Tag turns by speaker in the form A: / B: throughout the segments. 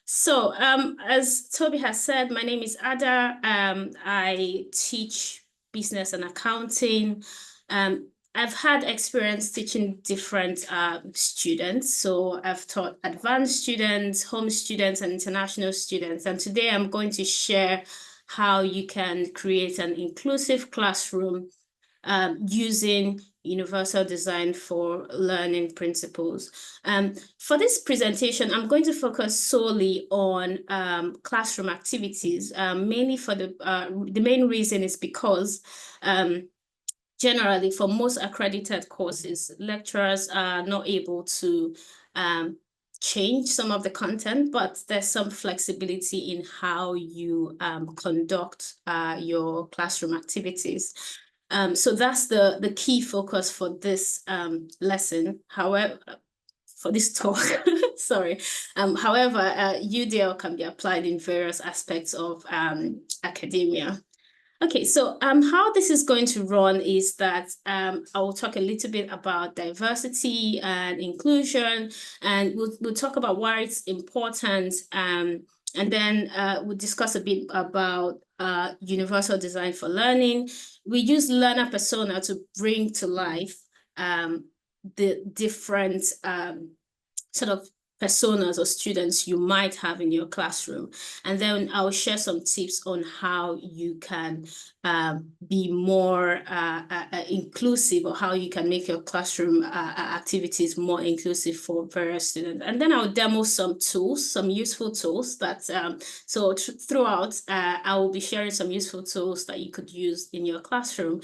A: As Toby has said, my name is Ada. I teach business and accounting. I've had experience teaching different students. So I've taught advanced students, home students, and international students. And today I'm going to share how you can create an inclusive classroom using universal design for learning principles. For this presentation, I'm going to focus solely on classroom activities, mainly for the main reason is because generally for most accredited courses, lecturers are not able to change some of the content, but there's some flexibility in how you conduct your classroom activities. So that's the key focus for this lesson. However, for this talk, sorry. However, UDL can be applied in various aspects of academia. Okay, so how this is going to run is that I will talk a little bit about diversity and inclusion, and we'll talk about why it's important, and then we'll discuss a bit about universal design for learning. We use learner persona to bring to life the different sort of personas or students you might have in your classroom. And then I'll share some tips on how you can be more inclusive, or how you can make your classroom activities more inclusive for various students. And then I'll demo some tools, some useful tools that, throughout, I will be sharing some useful tools that you could use in your classroom.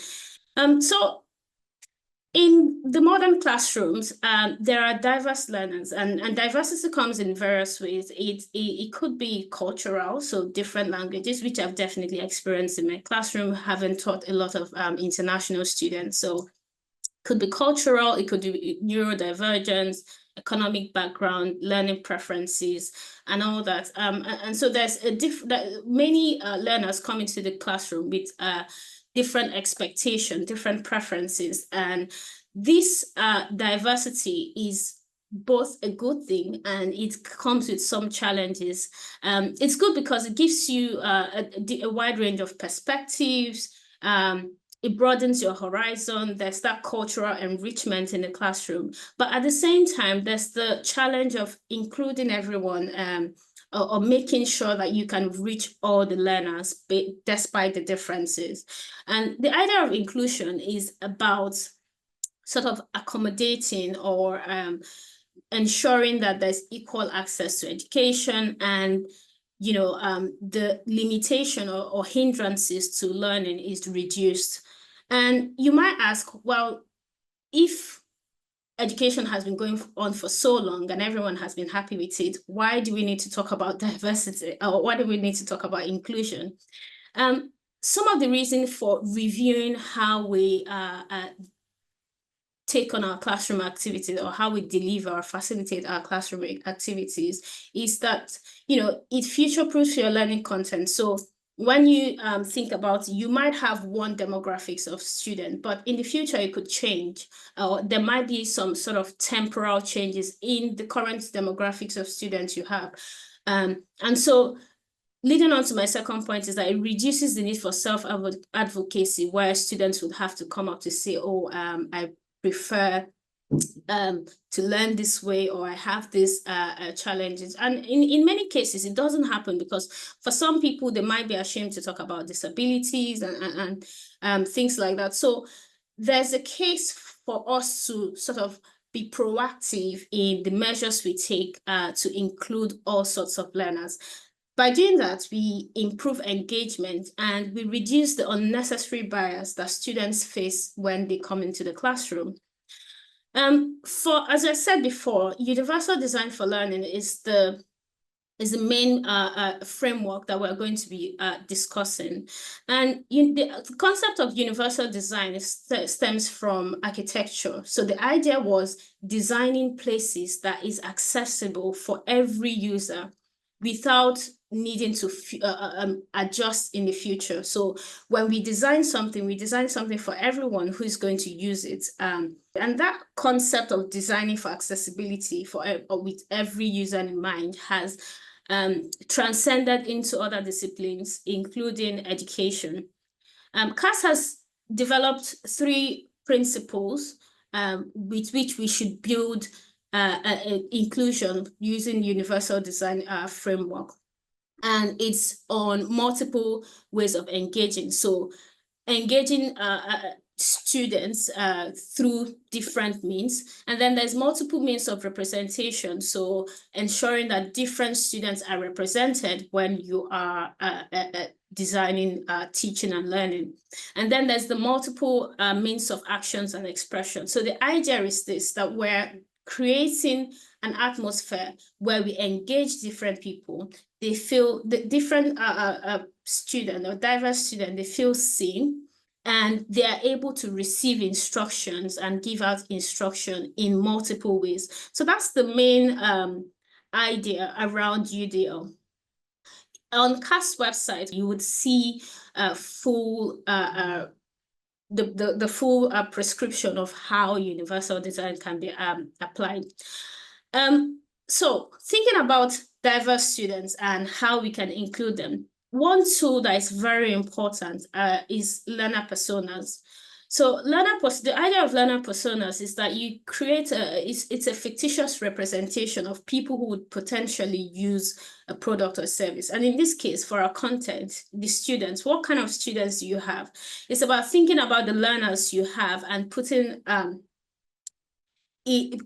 A: In the modern classrooms, there are diverse learners, and diversity comes in various ways. It could be cultural, so different languages, which I've definitely experienced in my classroom, having taught a lot of international students. So it could be cultural, it could be neurodivergence, economic background, learning preferences, and all that. And so there's many learners come into the classroom with different expectations, different preferences. And this diversity is both a good thing and it comes with some challenges. It's good because it gives you a wide range of perspectives. It broadens your horizon. There's that cultural enrichment in the classroom. But at the same time, there's the challenge of including everyone, or making sure that you can reach all the learners despite the differences. And the idea of inclusion is about sort of accommodating or ensuring that there's equal access to education, and the limitation or hindrances to learning is reduced. And you might ask, well, if education has been going on for so long and everyone has been happy with it, why do we need to talk about diversity, or why do we need to talk about inclusion? Some of the reasons for reviewing how we take on our classroom activities, or how we deliver or facilitate our classroom activities, is that it future-proofs your learning content. So when you think about, you might have one demographics of student, but in the future it could change. There might be some sort of temporal changes in the current demographics of students you have. And so leading on to my second point is that it reduces the need for self-advocacy, where students would have to come up to say, oh, I prefer to learn this way, or I have these challenges. And in many cases, it doesn't happen, because for some people, they might be ashamed to talk about disabilities and things like that. So there's a case for us to sort of be proactive in the measures we take to include all sorts of learners. By doing that, we improve engagement and we reduce the unnecessary bias that students face when they come into the classroom. As I said before, universal design for learning is the main framework that we're going to be discussing. And the concept of universal design stems from architecture. So the idea was designing places that is accessible for every user without needing to adjust in the future. So when we design something for everyone who is going to use it. And that concept of designing for accessibility with every user in mind has transcended into other disciplines, including education. CAS has developed 3 principles with which we should build inclusion using universal design framework. And it's on multiple ways of engaging. So engaging students through different means. And then there's multiple means of representation. So ensuring that different students are represented when you are designing teaching and learning. And then there's the multiple means of actions and expression. So the idea is this, that we're creating an atmosphere where we engage different people. They feel the different student or diverse student, they feel seen, and they are able to receive instructions and give out instruction in multiple ways. So that's the main idea around UDL. On CAST website, you would see full the full prescription of how universal design can be applied. So thinking about diverse students and how we can include them, one tool that is very important is learner personas. So the idea of learner personas is that you create it's a fictitious representation of people who would potentially use a product or service. And in this case, for our content, the students, what kind of students do you have? It's about thinking about the learners you have and putting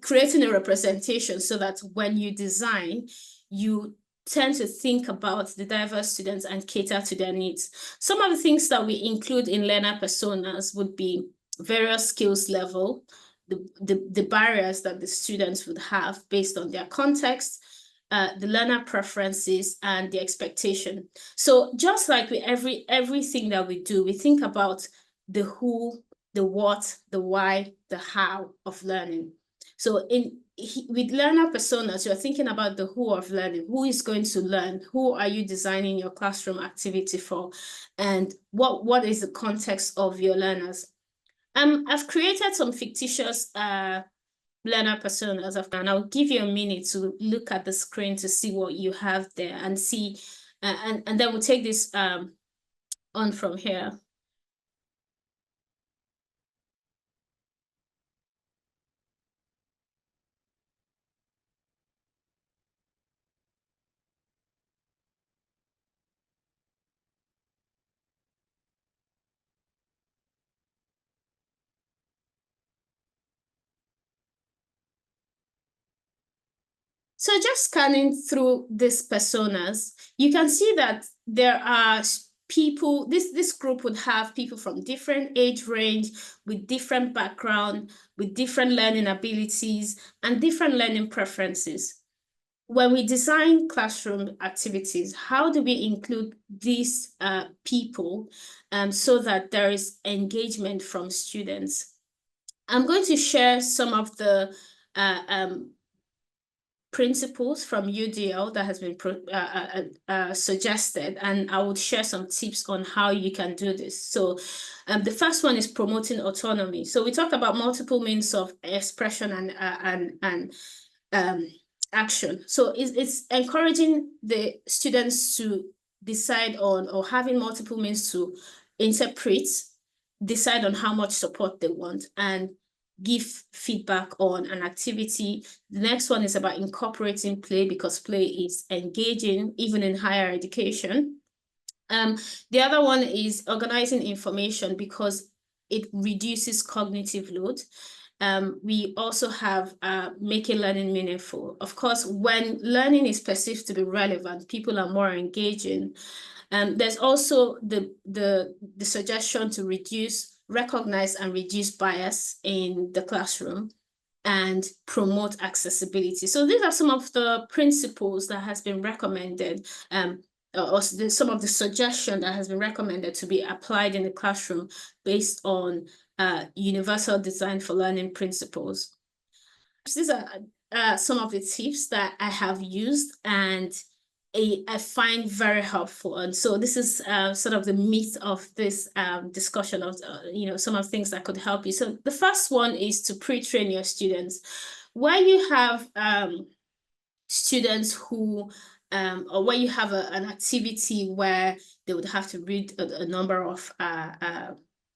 A: creating a representation so that when you design, you tend to think about the diverse students and cater to their needs. Some of the things that we include in learner personas would be various skills level, the barriers that the students would have based on their context, the learner preferences, and the expectation. So just like with everything that we do, we think about the who, the what, the why, the how of learning. So with learner personas, you're thinking about the who of learning. Who is going to learn? Who are you designing your classroom activity for? And what is the context of your learners? I've created some fictitious learner personas, and I'll give you a minute to look at the screen to see what you have there and see, and then we'll take this on from here. So just scanning through these personas, you can see that there are people, this group would have people from different age range, with different background, with different learning abilities, and different learning preferences. When we design classroom activities, how do we include these people so that there is engagement from students? I'm going to share some of the principles from UDL that has been suggested, and I would share some tips on how you can do this. So the first one is promoting autonomy. So we talked about multiple means of expression and action. So it's encouraging the students to decide on, or having multiple means to interpret, decide on how much support they want, and give feedback on an activity. The next one is about incorporating play, because play is engaging even in higher education. The other one is organizing information, because it reduces cognitive load. We also have making learning meaningful. Of course, when learning is perceived to be relevant, people are more engaging. There's also the suggestion to recognize and reduce bias in the classroom and promote accessibility. So these are some of the principles that has been recommended, or some of the suggestion that has been recommended to be applied in the classroom based on universal design for learning principles. These are some of the tips that I have used and I find very helpful. And so this is sort of the meat of this discussion of, some of the things that could help you. So the first one is to pre-train your students. Where you have students who or when you have an activity where they would have to read a number of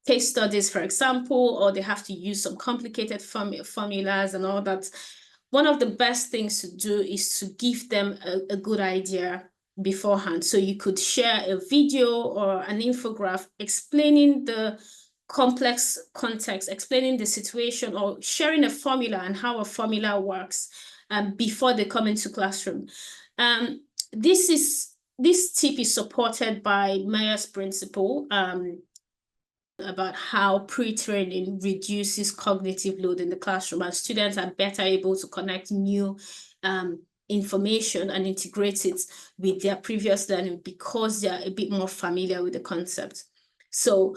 A: case studies, for example, or they have to use some complicated formulas and all that. One of the best things to do is to give them a good idea beforehand. So you could share a video or an infographic explaining the complex context, explaining the situation, or sharing a formula and how a formula works before they come into classroom. This tip is supported by Meyer's principle about how pre-training reduces cognitive load in the classroom, and students are better able to connect new information and integrate it with their previous learning because they are a bit more familiar with the concept. So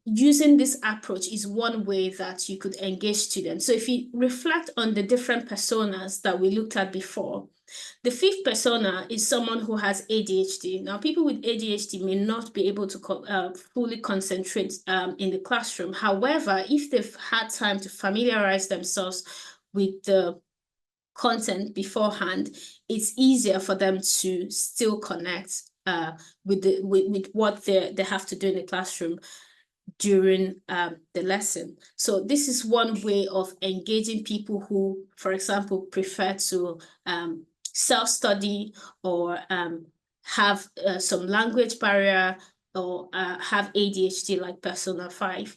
A: using this approach is one way that you could engage students. So if you reflect on the different personas that we looked at before, the fifth persona is someone who has ADHD. Now, people with ADHD may not be able to fully concentrate in the classroom. However, if they've had time to familiarize themselves with the content beforehand, it's easier for them to still connect with what they have to do in the classroom during the lesson. So this is one way of engaging people who, for example, prefer to self-study or have some language barrier or have ADHD like persona 5.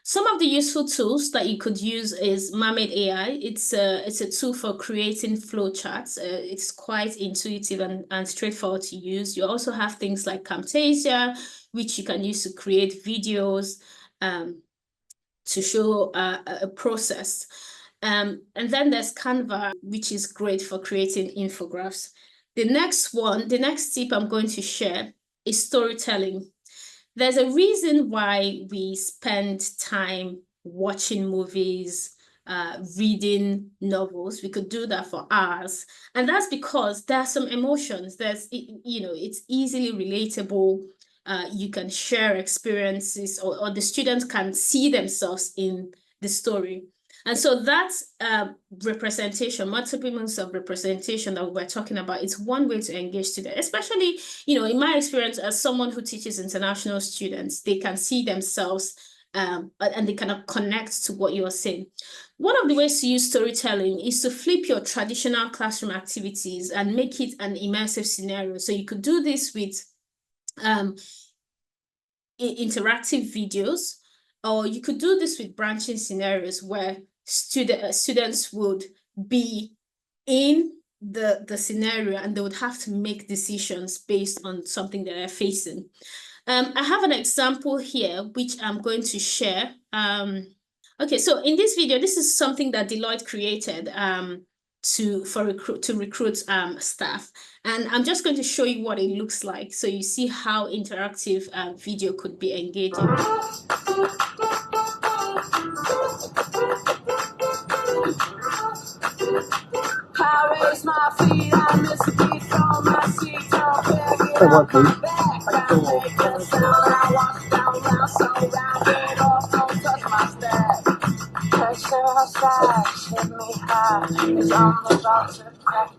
A: Some of the useful tools that you could use is Mermaid AI. It's a tool for creating flowcharts. It's quite intuitive and straightforward to use. You also have things like Camtasia, which you can use to create videos to show a process. And then there's Canva, which is great for creating infographics. The next tip I'm going to share is storytelling. There's a reason why we spend time watching movies, reading novels. We could do that for hours. And that's because there are some emotions. It's easily relatable. You can share experiences, or the students can see themselves in the story. And so that's representation, multiple means of representation that we're talking about. It's one way to engage students, especially, in my experience as someone who teaches international students, they can see themselves and they kind of connect to what you're saying. One of the ways to use storytelling is to flip your traditional classroom activities and make it an immersive scenario. So you could do this with interactive videos, or you could do this with branching scenarios where students would be in the scenario and they would have to make decisions based on something that they're facing. I have an example here, which I'm going to share. Okay, so in this video, this is something that Deloitte created to recruit staff. And I'm just going to show you what it looks like, so you see how interactive video could be engaging. I raise my feet, I miss a beat from my seat. Hey, what, please? I walk down round, so round, get off, don't touch my step. Pressure outside, hit me high, cause I'm about to crack.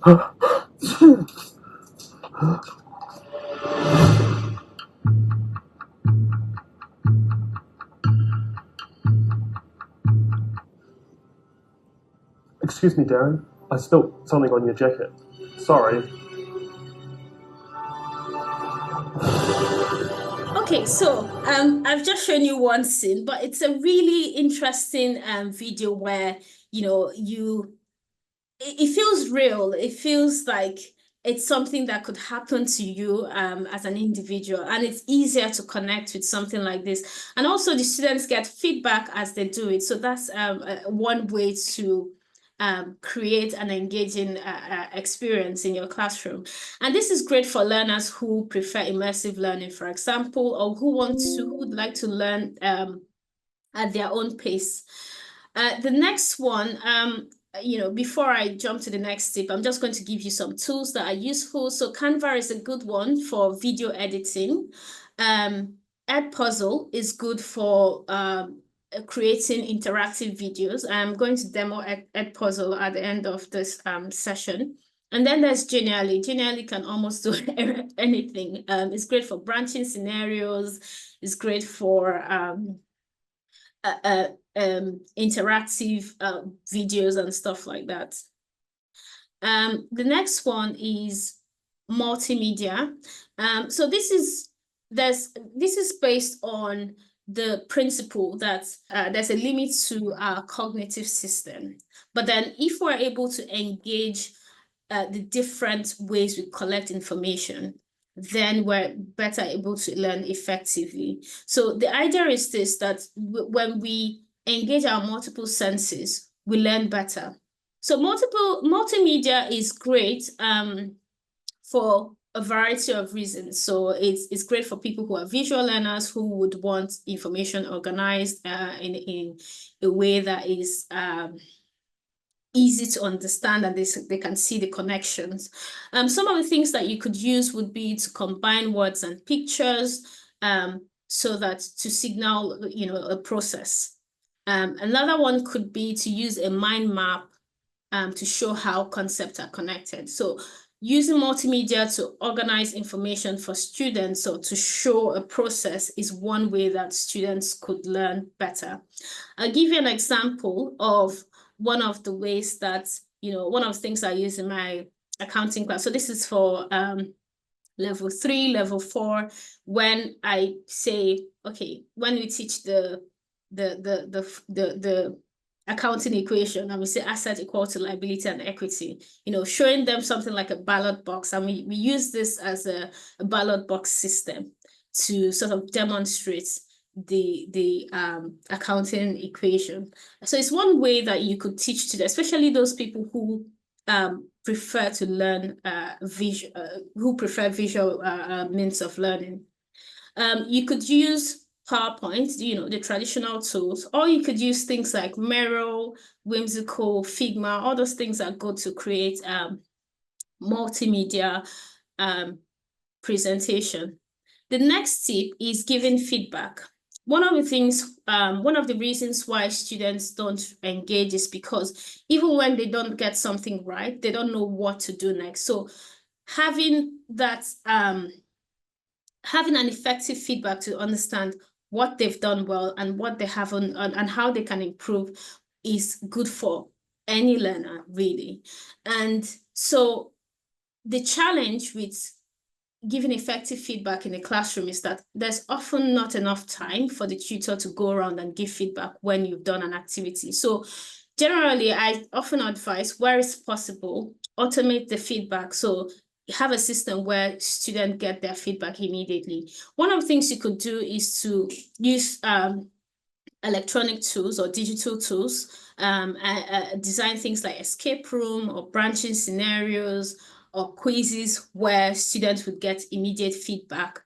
B: Excuse me, Darren. I spilt something on your jacket. Sorry.
A: Okay, so I've just shown you one scene, but it's a really interesting video where, it feels real. It feels like it's something that could happen to you as an individual, and it's easier to connect with something like this. And also the students get feedback as they do it. So that's one way to create an engaging experience in your classroom. And this is great for learners who prefer immersive learning, for example, or who would like to learn at their own pace. The next one, before I jump to the next tip, I'm just going to give you some tools that are useful. So Canva is a good one for video editing. Edpuzzle is good for creating interactive videos. I'm going to demo Edpuzzle at the end of this session. And then there's Genially. Genially can almost do anything. It's great for branching scenarios. It's great for interactive videos and stuff like that. The next one is multimedia. So this is based on the principle that there's a limit to our cognitive system. But then if we're able to engage the different ways we collect information, then we're better able to learn effectively. So the idea is this, that when we engage our multiple senses, we learn better. So multimedia is great for a variety of reasons. So it's great for people who are visual learners who would want information organized in a way that is easy to understand, and they can see the connections. Some of the things that you could use would be to combine words and pictures so that to signal, a process. Another one could be to use a mind map to show how concepts are connected. So using multimedia to organize information for students or to show a process is one way that students could learn better. I'll give you an example of one of the ways that, one of the things I use in my accounting class. So this is for level 3, level 4, when I say, okay, when we teach the accounting equation, and we say asset equal to liability and equity, showing them something like a ballot box. And we use this as a ballot box system to sort of demonstrate the accounting equation. So it's one way that you could teach to, especially those people who prefer to learn who prefer visual means of learning. You could use PowerPoint, the traditional tools, or you could use things like Miro, Whimsical, Figma. All those things are good to create multimedia presentation. The next tip is giving feedback. One of the reasons why students don't engage is because even when they don't get something right, they don't know what to do next. So having that, having an effective feedback to understand what they've done well and what they haven't, and how they can improve, is good for any learner, really. And so the challenge with giving effective feedback in a classroom is that there's often not enough time for the tutor to go around and give feedback when you've done an activity. So generally, I often advise, where it's possible, automate the feedback. So have a system where students get their feedback immediately. One of the things you could do is to use electronic tools or digital tools, design things like escape room or branching scenarios or quizzes where students would get immediate feedback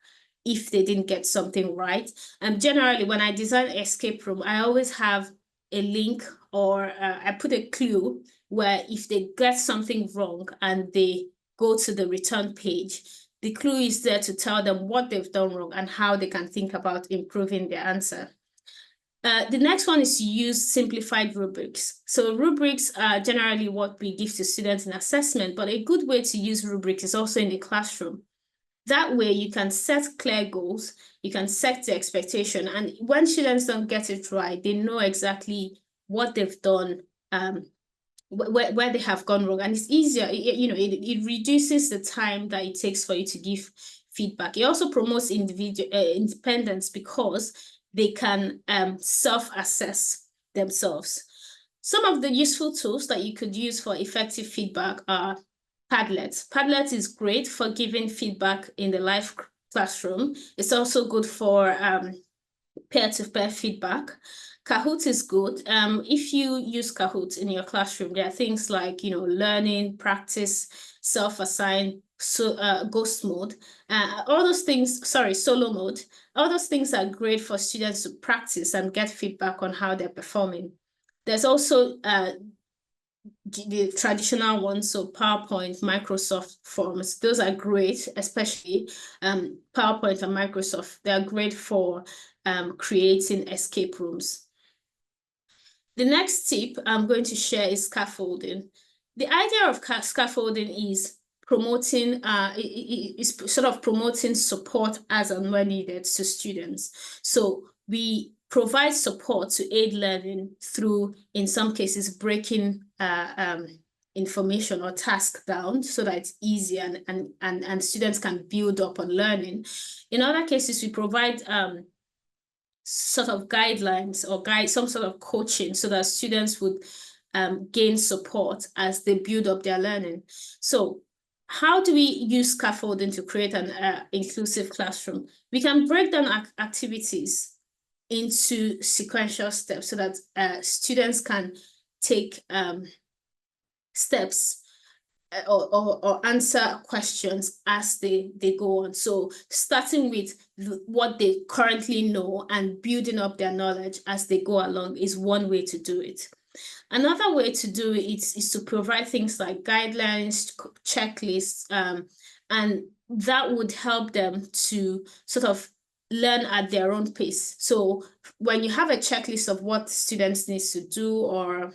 A: if they didn't get something right. And generally, when I design escape room, I always have a link, or I put a clue where if they get something wrong and they go to the return page, the clue is there to tell them what they've done wrong and how they can think about improving their answer. The next one is to use simplified rubrics. So rubrics are generally what we give to students in assessment, but a good way to use rubrics is also in the classroom. That way you can set clear goals, you can set the expectation, and when students don't get it right, they know exactly what they've done, where they have gone wrong, and it's easier. It reduces the time that it takes for you to give feedback. It also promotes individual independence because they can self-assess themselves. Some of the useful tools that you could use for effective feedback are Padlet. Padlet is great for giving feedback in the live classroom. It's also good for peer-to-peer feedback. Kahoot is good. If you use Kahoot in your classroom, there are things like, learning, practice, self-assign, ghost mode, all those things, solo mode. All those things are great for students to practice and get feedback on how they're performing. There's also the traditional ones, so PowerPoint, Microsoft Forms. Those are great, especially PowerPoint and Microsoft. They're great for creating escape rooms. The next tip I'm going to share is scaffolding. the idea of scaffolding is promoting, is sort of promoting support as and when needed to students. So we provide support to aid learning through, in some cases, breaking information or task down so that it's easy and students can build up on learning. In other cases, we provide sort of guidelines or some sort of coaching so that students would gain support as they build up their learning. So how do we use scaffolding to create an inclusive classroom? We can break down activities into sequential steps so that students can take steps or answer questions as they go on. So starting with what they currently know and building up their knowledge as they go along is one way to do it. Another way to do it is to provide things like guidelines, checklists, and that would help them to sort of learn at their own pace. So when you have a checklist of what students need to do or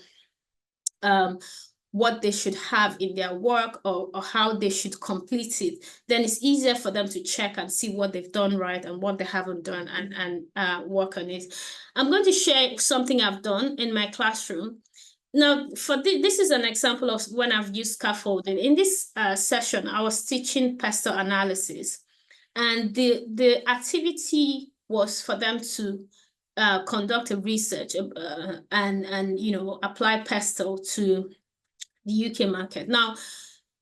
A: what they should have in their work or how they should complete it, then it's easier for them to check and see what they've done right and what they haven't done and work on it. I'm going to share something I've done in my classroom. Now, for this is an example of when I've used scaffolding. In this session, I was teaching pest analysis, and the activity was for them to conduct a research and apply pestle to the UK market. Now,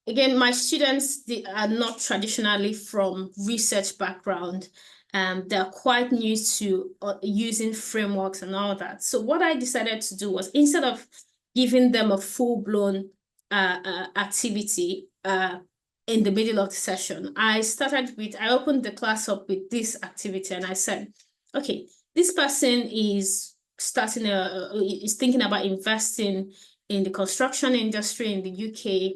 A: again, my students are not traditionally from research background. They're quite new to using frameworks and all that. So what I decided to do was, instead of giving them a full-blown activity in the middle of the session, I opened the class up with this activity, and I said, okay, this person is thinking about investing in the construction industry in the UK.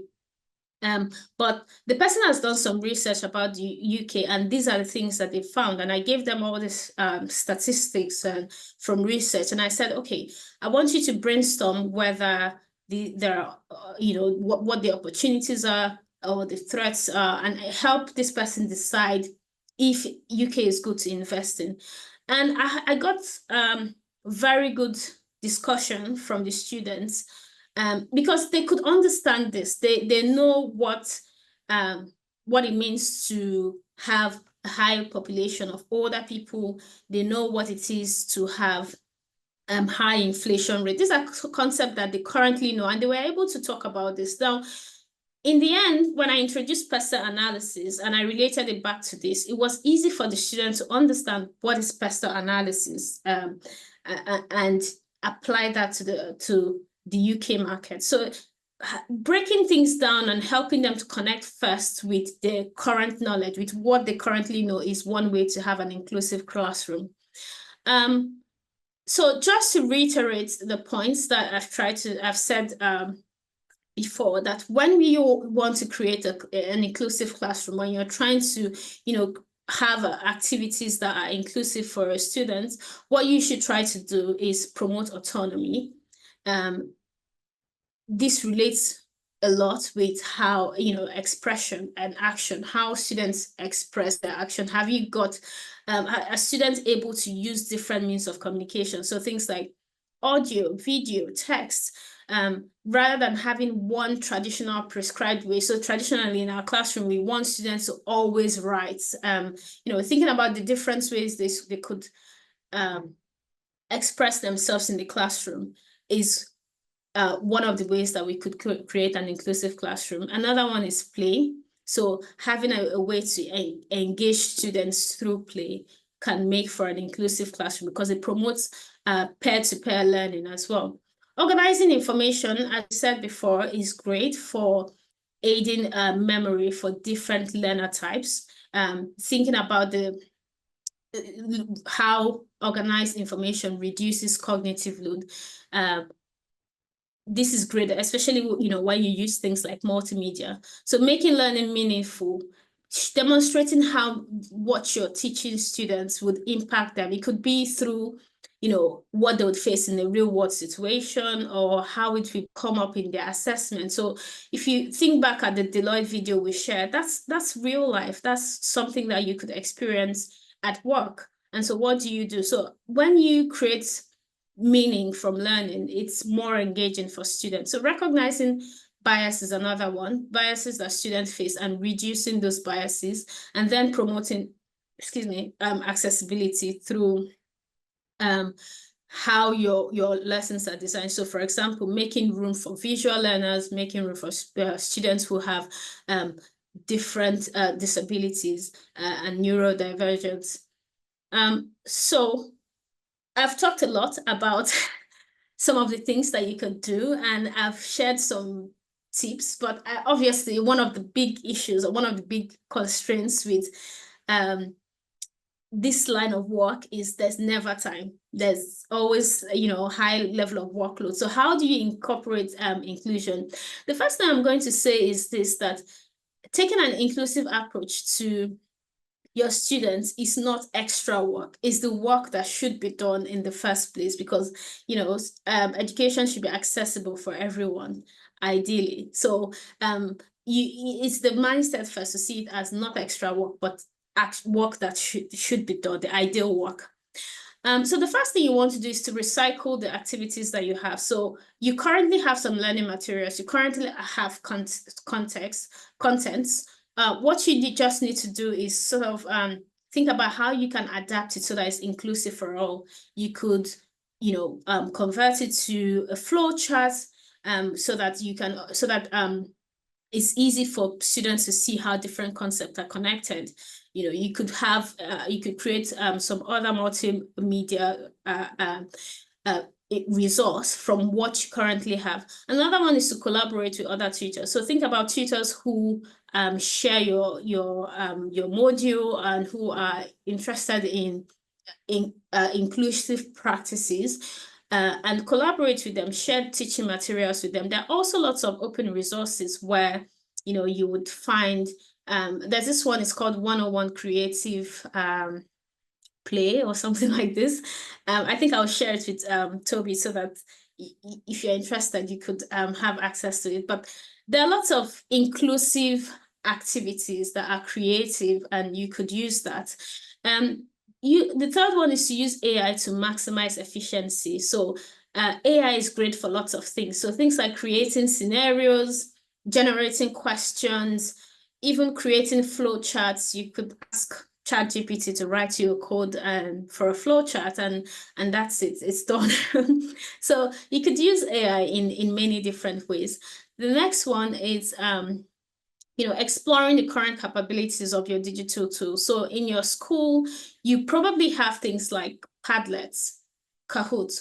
A: But the person has done some research about the UK, and these are the things that they found. And I gave them all this statistics from research. And I said, okay, I want you to brainstorm whether there are, what the opportunities are or the threats are, and help this person decide if UK is good to invest in. And I got very good discussion from the students. Because they could understand this. They know what it means to have a high population of older people. They know what it is to have high inflation rate. These are concepts that they currently know, and they were able to talk about this. Now, in the end, when I introduced pest analysis and I related it back to this, it was easy for the students to understand what is pest analysis and apply that to the UK market. So breaking things down and helping them to connect first with their current knowledge, with what they currently know, is one way to have an inclusive classroom. So just to reiterate the points that I've said before, that when we want to create an inclusive classroom, when you're trying to, have activities that are inclusive for students, what you should try to do is promote autonomy. This relates a lot with how, expression and action, how students express their action. Have you got a student able to use different means of communication? So things like audio, video, text, rather than having one traditional prescribed way. So traditionally in our classroom, we want students to always write, thinking about the different ways they could express themselves in the classroom is one of the ways that we could create an inclusive classroom. Another one is play. So having a way to engage students through play can make for an inclusive classroom because it promotes peer-to-peer learning as well. Organizing information, as I said before, is great for aiding memory for different learner types. Thinking about how organized information reduces cognitive load. This is great, especially when you use things like multimedia. So making learning meaningful, demonstrating how what you're teaching students would impact them. It could be through what they would face in a real world situation or how it will come up in their assessment. So if you think back at the Deloitte video we shared, that's real life. That's something that you could experience at work. And so what do you do? So when you create meaning from learning, it's more engaging for students. So recognizing bias is another one, biases that students face and reducing those biases, and then promoting, accessibility through how your lessons are designed. So for example, making room for visual learners, making room for students who have different disabilities and neurodivergence. So I've talked a lot about some of the things that you could do, and I've shared some tips, but obviously one of the big issues or one of the big constraints with this line of work is there's never time. There's always, high level of workload. So how do you incorporate inclusion? The first thing I'm going to say is this, that taking an inclusive approach to your students is not extra work. It's the work that should be done in the first place, because, education should be accessible for everyone, ideally. So it's the mindset first to see it as not extra work, but work that should be done, the ideal work. So the first thing you want to do is to recycle the activities that you have. So you currently have some learning materials. You currently have contents. What you just need to do is sort of think about how you can adapt it so that it's inclusive for all. You could, convert it to a flow chart so that it's easy for students to see how different concepts are connected. You could create some other multimedia resource from what you currently have. Another one is to collaborate with other tutors. So think about tutors who share your module and who are interested in inclusive practices. And collaborate with them, share teaching materials with them. There are also lots of open resources where, you would find, there's this one, it's called 101 Creative Play or something like this. I think I'll share it with Toby so that if you're interested, you could have access to it. But there are lots of inclusive activities that are creative, and you could use that. The third one is to use AI to maximize efficiency. So AI is great for lots of things. So things like creating scenarios, generating questions, even creating flow charts. You could ask ChatGPT to write you a code for a flow chart, and that's it. It's done. So you could use AI in many different ways. The next one is exploring the current capabilities of your digital tools. So in your school, you probably have things like Padlets, Kahoot.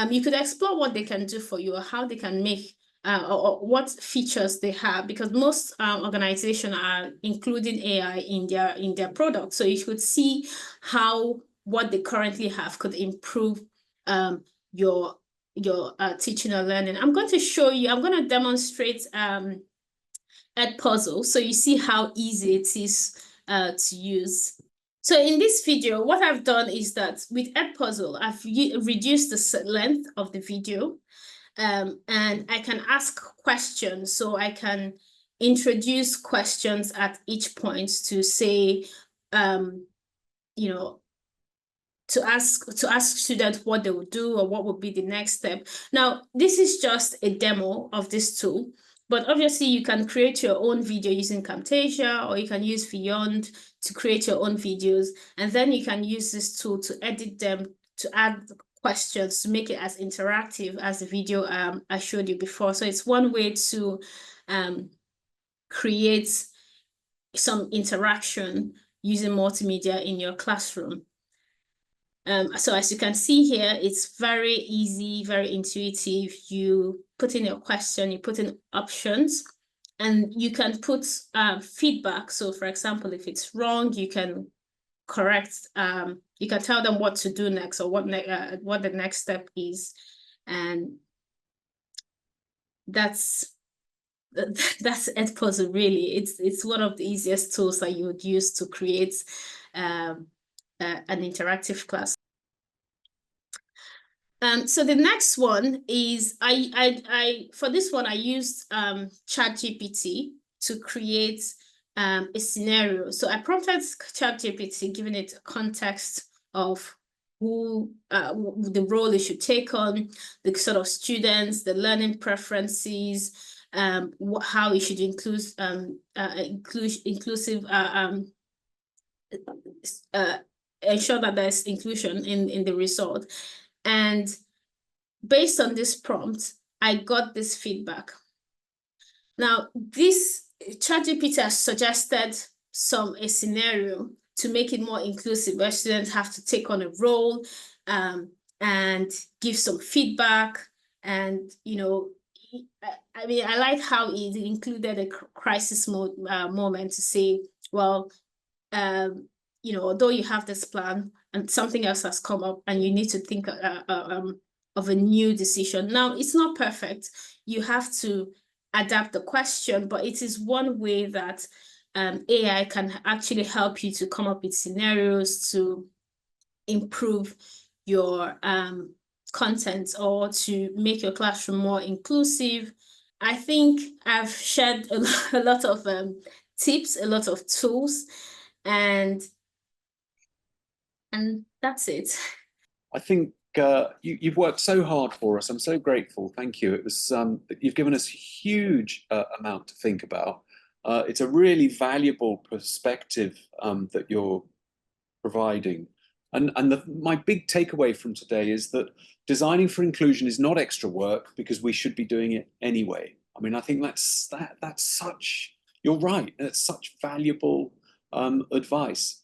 A: You could explore what they can do for you, or how they can make, or what features they have, because most organizations are including AI in their products. So you could see how what they currently have could improve your teaching or learning. I'm going to demonstrate Edpuzzle, so you see how easy it is to use. So in this video, what I've done is that with Edpuzzle, I've reduced the length of the video, and I can ask questions. So I can introduce questions at each point to say, to ask students what they would do or what would be the next step. Now, this is just a demo of this tool, but obviously you can create your own video using Camtasia, or you can use Beyond to create your own videos. And then you can use this tool to edit them, to add questions, to make it as interactive as the video I showed you before. So it's one way to create some interaction using multimedia in your classroom. So as you can see here, it's very easy, very intuitive. You put in your question, you put in options, and you can put feedback. So for example, if it's wrong, you can correct, you can tell them what to do next, or what the next step is. And that's Edpuzzle, really. It's one of the easiest tools that you would use to create an interactive class. So the next one is I for this one I used ChatGPT to create a scenario. So I prompted ChatGPT, giving it a context of who the role it should take on, the sort of students, the learning preferences, how it should inclusive uh, ensure that there's inclusion in the result. And based on this prompt, I got this feedback. Now, this ChatGPT has suggested a scenario to make it more inclusive, where students have to take on a role and give some feedback. And, I mean, I like how it included a crisis moment to say, well, although you have this plan and something else has come up and you need to think of a new decision. Now, it's not perfect. You have to adapt the question, but it is one way that AI can actually help you to come up with scenarios to improve your content or to make your classroom more inclusive. I think I've shared a lot of tips, a lot of tools, and that's it.
C: I think you've worked so hard for us. I'm so grateful. Thank you. It was you've given us a huge amount to think about. It's a really valuable perspective that you're providing. And my big takeaway from today is that designing for inclusion is not extra work because we should be doing it anyway. I mean, I think that's such, you're right. That's such valuable advice.